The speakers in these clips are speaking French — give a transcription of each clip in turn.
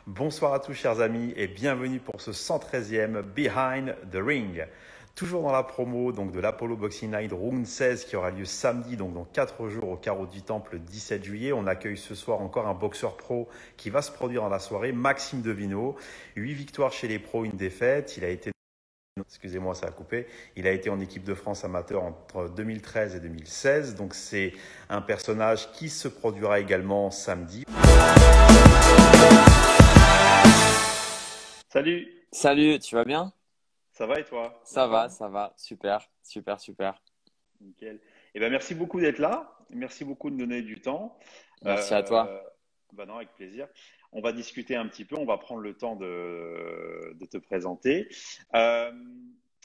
Bonsoir à tous chers amis et bienvenue pour ce 113e Behind the Ring. Toujours dans la promo donc de l'Apollo Boxing Night Round 16 qui aura lieu samedi, donc dans 4 jours au Carreau du Temple le 17 juillet. On accueille ce soir encore un boxeur pro qui va se produire dans la soirée, Maxime Devino. 8 victoires chez les pros, une défaite. Excusez-moi, ça a coupé. Il a été en équipe de France amateur entre 2013 et 2016. Donc c'est un personnage qui se produira également samedi. Salut, Salut, tu vas bien? ça va et toi? Ça va, super, super, super. Nickel. Eh ben, merci beaucoup d'être là. Merci beaucoup de me donner du temps. Merci à toi. Euh, non, avec plaisir. On va discuter un petit peu. On va prendre le temps de te présenter. Euh,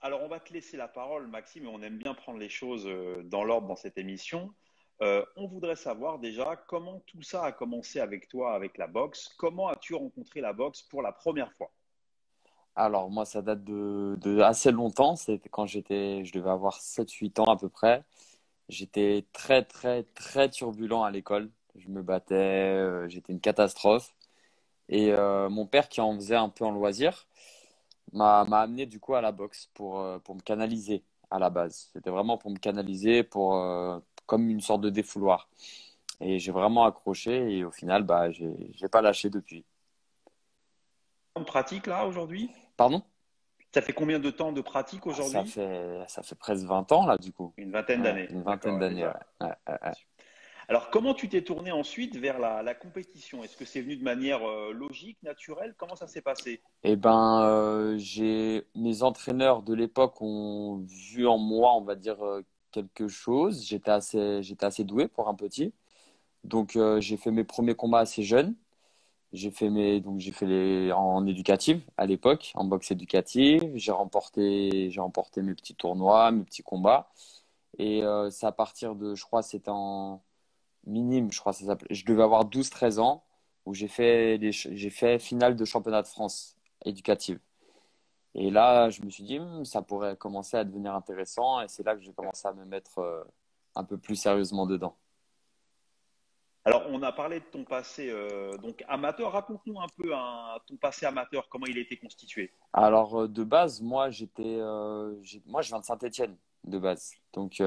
alors, on va te laisser la parole, Maxime, et on aime bien prendre les choses dans l'ordre dans cette émission. On voudrait savoir déjà comment tout ça a commencé avec toi, avec la boxe. Comment as-tu rencontré la boxe pour la première fois? Alors, moi, ça date de assez longtemps. C'était quand je devais avoir 7, 8 ans à peu près. J'étais très, très, très turbulent à l'école. Je me battais, j'étais une catastrophe. Et mon père, qui en faisait un peu en loisir, m'a amené du coup à la boxe pour me canaliser à la base. C'était vraiment pour me canaliser, comme une sorte de défouloir. Et j'ai vraiment accroché et au final, bah, j'ai pas lâché depuis. En pratique là aujourd'hui? Pardon? Ça fait combien de temps de pratique Ah, aujourd'hui? ça fait presque 20 ans là, du coup. Une vingtaine Ouais, d'années. une vingtaine D'accord, ouais, d'années, ouais. déjà. Ouais. Alors, comment tu t'es tourné ensuite vers la compétition? Est-ce que c'est venu de manière logique, naturelle? Comment ça s'est passé? Et ben, mes entraîneurs de l'époque ont vu en moi, on va dire, quelque chose. J'étais assez doué pour un petit. Donc, j'ai fait mes premiers combats assez jeune. J'ai fait en éducative à l'époque, en boxe éducative. J'ai remporté mes petits tournois, mes petits combats. Et c'est à partir de, je crois, c'était en minime, je crois que ça s'appelait. Je devais avoir 12, 13 ans où j'ai fait finale de championnat de France éducative. Et là, je me suis dit, ça pourrait commencer à devenir intéressant. Et c'est là que j'ai commencé à me mettre un peu plus sérieusement dedans. Alors, on a parlé de ton passé donc amateur. Raconte-nous un peu ton passé amateur, comment il a été constitué. Alors, de base, moi, je viens de Saint-Étienne, de base. Donc,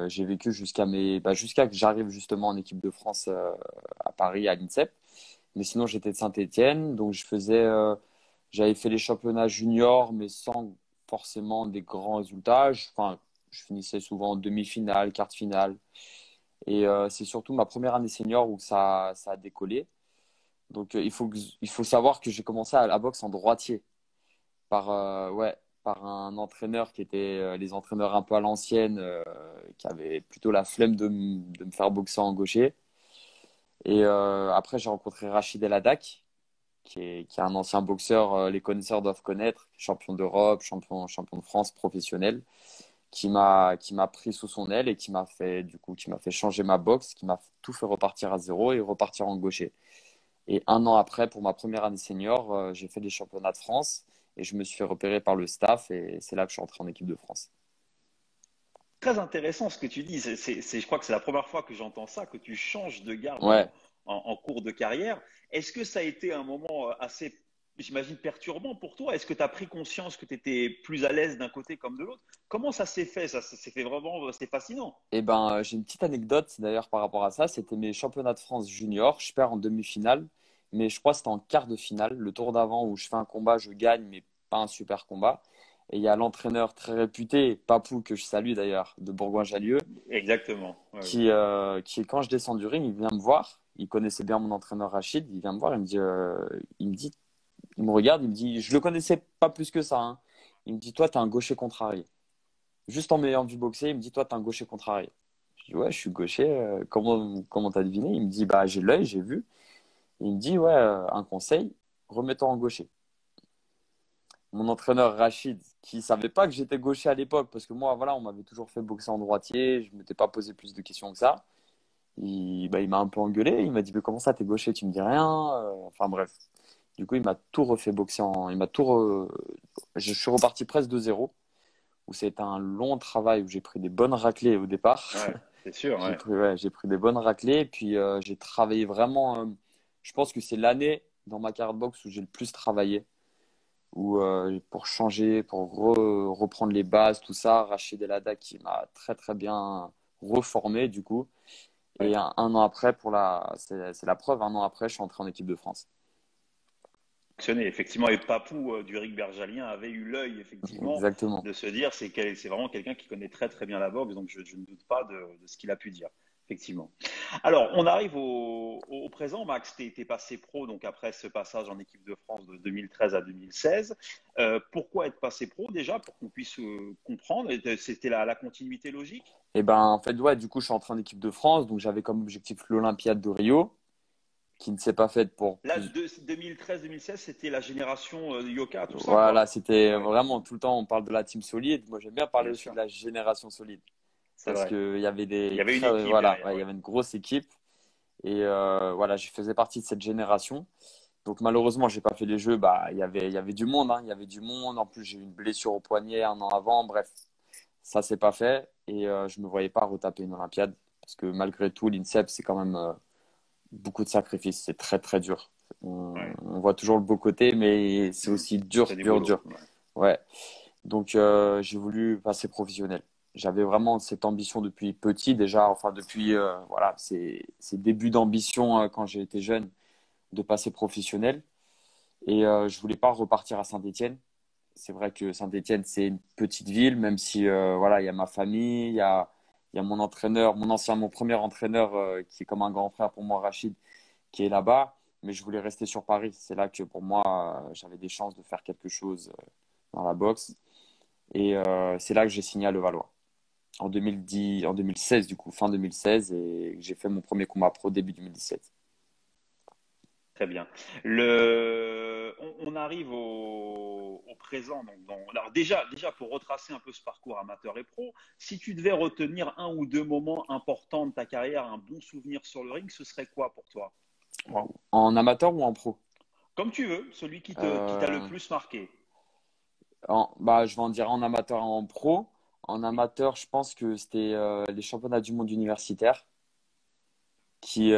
j'ai vécu jusqu'à que j'arrive justement en équipe de France à Paris, à l'INSEP. Mais sinon, j'étais de Saint-Étienne. Donc, j'avais fait les championnats juniors, mais sans forcément des grands résultats. Je finissais souvent en demi-finale, quart-finale. Et c'est surtout ma première année senior où ça a décollé. Donc, il faut savoir que j'ai commencé à la boxe en droitier par un entraîneur qui était les entraîneurs un peu à l'ancienne, qui avait plutôt la flemme de me faire boxer en gaucher. Et après, j'ai rencontré Rachid El Hadak, qui est un ancien boxeur, les connaisseurs doivent connaître, champion d'Europe, champion de France professionnel, qui m'a pris sous son aile et qui m'a fait changer ma boxe, qui m'a tout fait repartir à zéro et repartir en gaucher. Et un an après, pour ma première année senior, j'ai fait les championnats de France et je me suis fait repérer par le staff et c'est là que je suis entré en équipe de France. Très intéressant ce que tu dis. Je crois que c'est la première fois que j'entends ça, que tu changes de garde Ouais, en cours de carrière. Est-ce que ça a été un moment assez, j'imagine, perturbant pour toi? Est-ce que tu as pris conscience que tu étais plus à l'aise d'un côté comme de l'autre? Comment ça s'est fait? Ça s'est fait vraiment, c'est fascinant. et ben j'ai une petite anecdote d'ailleurs par rapport à ça. C'était mes championnats de France junior. Je perds en demi-finale, mais je crois que c'était en quart de finale. Le tour d'avant où je fais un combat, je gagne, mais pas un super combat. Et il y a l'entraîneur très réputé, Papou, que je salue d'ailleurs, de Bourgoin-Jallieu, Exactement. Ouais, ouais. quand je descends du ring, il vient me voir. Il connaissait bien mon entraîneur Rachid. Il vient me voir, il me regarde, il me dit, je le connaissais pas plus que ça, hein. Il me dit, toi, t'es un gaucher contrarié. Juste en m'ayant vu boxer, il me dit, toi, t'es un gaucher contrarié. Je dis, ouais, je suis gaucher. Comment t'as deviné? Il me dit, bah, j'ai l'œil, j'ai vu. Il me dit, ouais, un conseil, remets-toi en gaucher. Mon entraîneur Rachid, qui savait pas que j'étais gaucher à l'époque, parce que moi, voilà, on m'avait toujours fait boxer en droitier, je m'étais pas posé plus de questions que ça. Il m'a un peu engueulé. Il m'a dit, mais comment ça, t'es gaucher, tu me dis rien? Enfin bref. Du coup, il m'a tout refait boxer Je suis reparti presque de zéro, où c'était un long travail, où j'ai pris des bonnes raclées au départ. Ouais, c'est sûr, ouais. J'ai pris des bonnes raclées, et puis j'ai travaillé vraiment. Je pense que c'est l'année dans ma carrière de boxe où j'ai le plus travaillé, où pour changer, pour reprendre les bases, tout ça, Rachid El Hadda qui m'a très très bien reformé du coup. Et Ouais. un an après, c'est la preuve, un an après, je suis entré en équipe de France. Fonctionné, effectivement, et Papou du Rick Berjalien avait eu l'œil, effectivement, Exactement. de se dire c'est vraiment quelqu'un qui connaît très très bien la boxe, donc je ne doute pas de ce qu'il a pu dire, effectivement. Alors, on arrive au présent, Max, tu es passé pro, donc après ce passage en équipe de France de 2013 à 2016. Pourquoi être passé pro déjà, pour qu'on puisse comprendre? C'était la continuité logique? Et ben en fait, ouais, du coup, je suis entré en équipe de France, donc j'avais comme objectif l'Olympiade de Rio, qui ne s'est pas faite pour Là, plus. 2013-2016, c'était la génération Yoka, tout ça, Voilà, quoi. c'était Ouais, vraiment tout le temps, on parle de la team solide. Moi, j'aime bien parler bien aussi sûr, de la génération solide c'est parce vrai. qu'il y avait Il y des avait une très, équipe voilà, derrière, ouais, il y ouais. avait une grosse équipe et voilà, je faisais partie de cette génération. Donc malheureusement, j'ai pas fait les jeux. Bah, il y avait du monde, hein, il y avait du monde. En plus, j'ai eu une blessure au poignet un an avant. Bref, ça s'est pas fait et je me voyais pas retaper une Olympiade parce que malgré tout, l'INSEP, c'est quand même beaucoup de sacrifices. C'est très très dur. Ouais. On voit toujours le beau côté, mais c'est Hmm. aussi dur, C'est du dur, boulot. dur. Ouais. Ouais. Donc j'ai voulu passer professionnel. J'avais vraiment cette ambition depuis petit déjà, enfin depuis voilà, ces débuts d'ambition quand j'ai été jeune de passer professionnel. Et je voulais pas repartir à Saint-Étienne. C'est vrai que Saint-Étienne, c'est une petite ville, même si voilà, il y a ma famille, il y a mon entraîneur, mon premier entraîneur qui est comme un grand frère pour moi, Rachid, qui est là-bas. Mais je voulais rester sur Paris. C'est là que pour moi, j'avais des chances de faire quelque chose dans la boxe. Et c'est là que j'ai signé à Levallois. En 2016, du coup, fin 2016. Et j'ai fait mon premier combat pro début 2017. Très bien. On arrive au présent. Alors déjà, pour retracer un peu ce parcours amateur et pro, si tu devais retenir un ou deux moments importants de ta carrière, un bon souvenir sur le ring, ce serait quoi pour toi? Wow. En amateur ou en pro? Comme tu veux, celui qui t'a le Euh, plus marqué. bah, je vais en dire en amateur et en pro. En amateur, je pense que c'était les championnats du monde universitaire, qui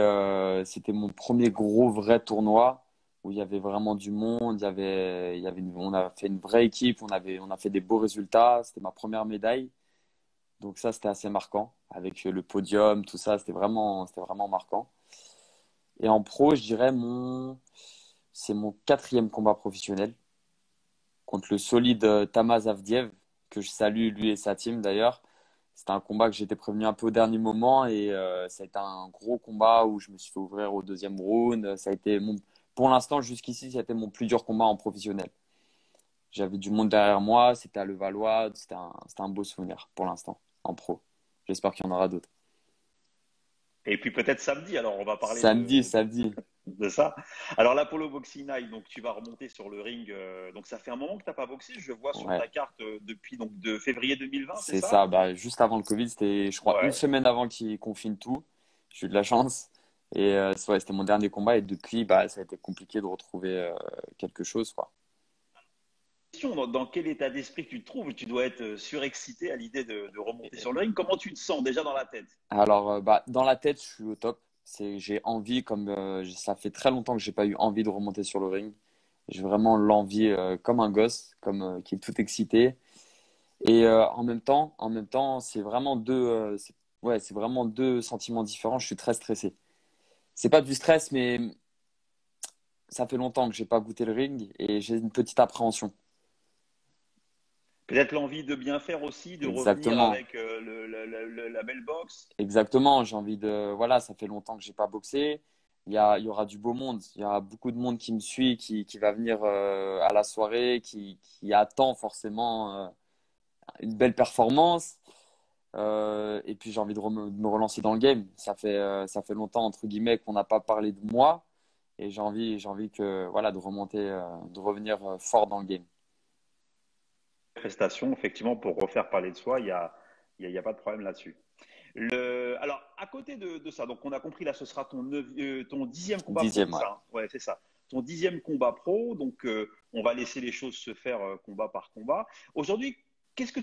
c'était mon premier gros vrai tournoi où il y avait vraiment du monde, on a fait une vraie équipe, on a fait des beaux résultats. C'était ma première médaille, donc ça c'était assez marquant avec le podium, tout ça, c'était vraiment marquant. Et en pro, je dirais c'est mon quatrième combat professionnel contre le solide Tamaz Avdiev, que je salue lui et sa team d'ailleurs. C'était un combat que j'étais prévenu un peu au dernier moment et ça a été un gros combat où je me suis fait ouvrir au deuxième round. Pour l'instant, jusqu'ici, ça a été mon plus dur combat en professionnel. J'avais du monde derrière moi, c'était à Levallois, c'était un beau souvenir pour l'instant en pro. J'espère qu'il y en aura d'autres. Et puis peut-être samedi, alors on va parler Samedi, samedi. de ça. Alors l'Apollo Boxing Night, donc tu vas remonter sur le ring. Donc ça fait un moment que tu n'as pas boxé, je vois sur Ouais, ta carte depuis donc de février 2020, c'est c'est ça? ça. Bah, juste avant le Covid, c'était, je crois, une Ouais. semaine avant qu'ils confinent tout. J'ai eu de la chance. Et ouais, c'était mon dernier combat. Et depuis, bah, ça a été compliqué de retrouver quelque chose, quoi. Dans quel état d'esprit tu te trouves? Tu dois être surexcité à l'idée de remonter sur le ring. Comment tu te sens déjà dans la tête? Alors, bah, dans la tête, je suis au top. J'ai envie, comme ça fait très longtemps que j'ai pas eu envie de remonter sur le ring. J'ai vraiment l'envie, comme un gosse, comme qui est tout excité. Et en même temps, ouais, c'est vraiment deux sentiments différents. Je suis très stressé. C'est pas du stress, mais ça fait longtemps que j'ai pas goûté le ring et j'ai une petite appréhension. Peut-être l'envie de bien faire aussi, de revenir Exactement. avec la belle boxe. Exactement, j'ai envie de. Voilà, ça fait longtemps que j'ai pas boxé. Il y aura du beau monde. Il y a beaucoup de monde qui me suit, qui va venir à la soirée, qui attend forcément une belle performance. Et puis j'ai envie de me relancer dans le game. Ça fait longtemps, entre guillemets, qu'on n'a pas parlé de moi. Et j'ai envie voilà, de remonter, de revenir fort dans le game. Prestation, effectivement, pour refaire parler de soi, il y a pas de problème là-dessus. Alors, à côté de ça, donc on a compris là, ce sera ton dixième combat pro, Dixième, c'est ouais. ça, hein? Ouais, c'est ça. Ton dixième combat pro, donc on va laisser les choses se faire combat par combat. Aujourd'hui,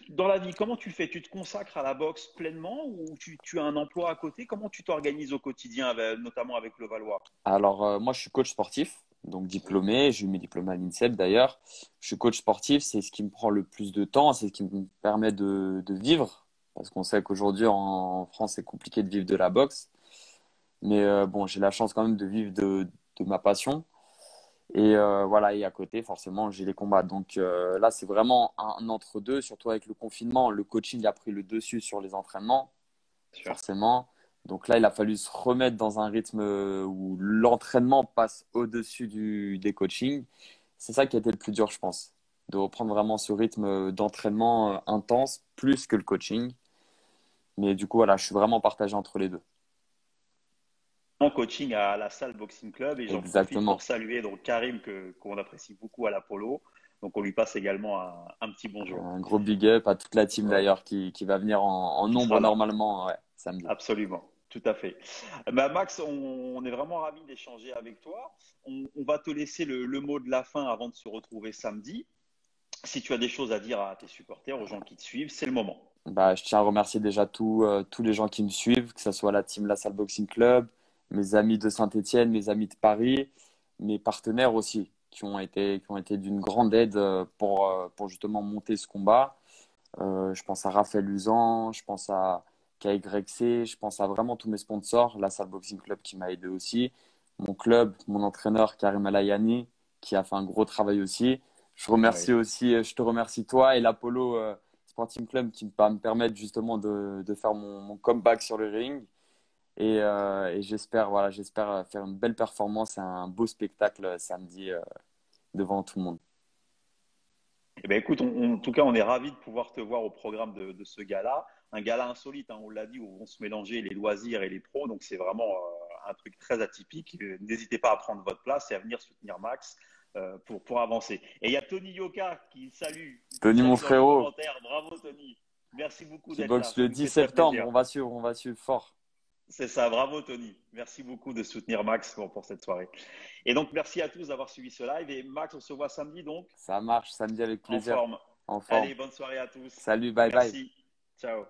dans la vie, comment tu fais? Tu te consacres à la boxe pleinement ou tu as un emploi à côté? Comment tu t'organises au quotidien, notamment avec le Valois? Alors, moi, je suis coach sportif. donc diplômé. J'ai eu mes diplômes à l'INSEP d'ailleurs. Je suis coach sportif, c'est ce qui me prend le plus de temps, c'est ce qui me permet de vivre. Parce qu'on sait qu'aujourd'hui en France, c'est compliqué de vivre de la boxe. Mais bon, j'ai la chance quand même de vivre de ma passion. Et voilà, et à côté, forcément, j'ai les combats. Donc là, c'est vraiment un entre-deux, surtout avec le confinement. Le coaching a pris le dessus sur les entraînements, Sûr. forcément. Donc là, il a fallu se remettre dans un rythme où l'entraînement passe au-dessus des coachings. C'est ça qui a été le plus dur, je pense, de reprendre vraiment ce rythme d'entraînement intense, plus que le coaching. Mais du coup, voilà, je suis vraiment partagé entre les deux. En coaching à la salle Boxing Club et j'en profite pour Exactement. saluer donc Karim qu'on apprécie beaucoup à l'Apollo. Donc on lui passe également un petit bonjour. Un gros big up à toute la team Ouais, d'ailleurs qui va venir en qui nombre sera là. normalement ouais, samedi. Absolument, tout à fait. Bah, Max, on est vraiment ravis d'échanger avec toi. On va te laisser le mot de la fin avant de se retrouver samedi. Si tu as des choses à dire à tes supporters, aux gens qui te suivent, c'est le moment. Bah, je tiens à remercier déjà tous les gens qui me suivent, que ce soit la team La Salle Boxing Club, mes amis de Saint-Étienne, mes amis de Paris, mes partenaires aussi, qui ont été d'une grande aide pour justement monter ce combat. Je pense à Raphaël Uzan, je pense à KYC, je pense à vraiment tous mes sponsors, La Salle Boxing Club qui m'a aidé aussi, mon club, mon entraîneur Karim Alayani qui a fait un gros travail aussi. Je Oui. remercie aussi, je te remercie toi et l'Apollo Sporting Club qui va me permettre justement de faire mon comeback sur le ring. Et j'espère voilà, j'espère faire une belle performance et un beau spectacle samedi devant tout le monde. Eh ben, écoute, en tout cas, on est ravis de pouvoir te voir au programme de ce gala. Un gala insolite, hein, on l'a dit, où vont se mélanger les loisirs et les pros. Donc, c'est vraiment un truc très atypique. N'hésitez pas à prendre votre place et à venir soutenir Max pour avancer. Et il y a Tony Yoka qui Tony, mon salue dans les frérot, commentaires. Bravo, Tony. Merci beaucoup qui d'être là. boxe Ça le nous 10 fait très septembre, plaisir. on va suivre fort. C'est ça, bravo Tony. Merci beaucoup de soutenir Max pour cette soirée. Et donc, merci à tous d'avoir suivi ce live. Et Max, on se voit samedi donc Ça marche, samedi avec en plaisir, forme. en forme. Allez, bonne soirée à tous. Salut, bye bye. Merci. Ciao.